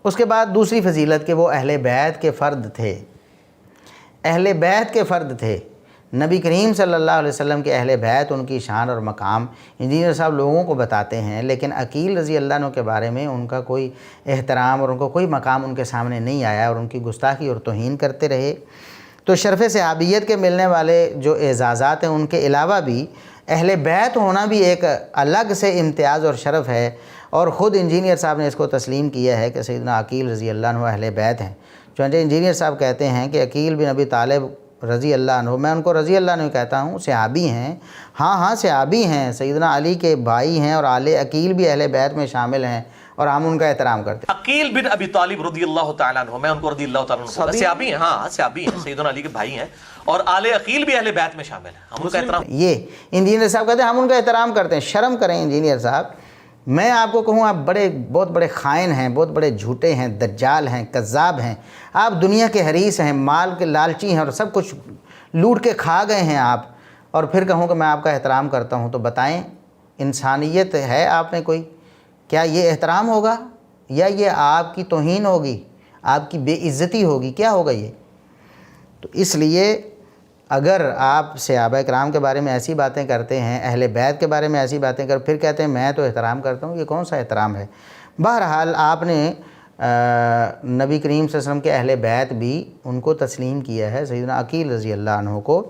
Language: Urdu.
اس کے بعد دوسری فضیلت کہ وہ اہل بیت کے فرد تھے، اہل بیت کے فرد تھے، نبی کریم صلی اللہ علیہ وسلم کے اہل بیت، ان کی شان اور مقام انجینئر صاحب لوگوں کو بتاتے ہیں، لیکن عقیل رضی اللہ عنہ کے بارے میں ان کا کوئی احترام اور ان کو کوئی مقام ان کے سامنے نہیں آیا اور ان کی گستاخی اور توہین کرتے رہے۔ تو شرف صحابیت کے ملنے والے جو اعزازات ہیں ان کے علاوہ بھی اہل بیت ہونا بھی ایک الگ سے امتیاز اور شرف ہے، اور خود انجینئر صاحب نے اس کو تسلیم کیا ہے کہ سیدنا عقیل رضی اللہ عنہ اہل بیت ہیں۔ چونکہ انجینئر صاحب کہتے ہیں کہ عقیل بن ابی طالب رضی اللہ عنہ، میں ان کو رضی اللہ عنہ کہتا ہوں، صحابی ہیں، ہاں صحابی ہیں، سیدنا علی کے بھائی ہیں، اور آل عقیل بھی اہل بیت میں شامل ہیں، اور ہم ان کا احترام کرتے ہیں۔ عقیل بن ابی طالب رضی اللہ تعالیٰ عنہ، میں ان کو رضی اللہ تعالیٰ عنہ، صحابی ہیں، ہاں صحابی ہیں، سیدنا علی کے بھائی ہیں، اور آل عقیل بھی اہل بیت میں شامل ہیں، ہم ان کا احترام۔ یہ انجینئر صاحب کہتے ہیں ہم ان کا احترام کرتے ہیں۔ شرم کریں انجینئر صاحب، میں آپ کو کہوں آپ بہت بڑے خائن ہیں، بہت بڑے جھوٹے ہیں، دجال ہیں، کذاب ہیں، آپ دنیا کے حریص ہیں، مال کے لالچی ہیں، اور سب کچھ لوٹ کے کھا گئے ہیں آپ، اور پھر کہوں کہ میں آپ کا احترام کرتا ہوں، تو بتائیں انسانیت ہے آپ میں کوئی؟ کیا یہ احترام ہوگا یا یہ آپ کی توہین ہوگی، آپ کی بے عزتی ہوگی؟ کیا ہوگا یہ؟ تو اس لیے اگر آپ صحابہ کرام کے بارے میں ایسی باتیں کرتے ہیں، اہل بیت کے بارے میں ایسی باتیں پھر کہتے ہیں میں تو احترام کرتا ہوں، یہ کون سا احترام ہے؟ بہرحال آپ نے نبی کریم صلی اللہ علیہ وسلم کے اہل بیت بھی ان کو تسلیم کیا ہے، سیدنا عقیل رضی اللہ عنہ کو۔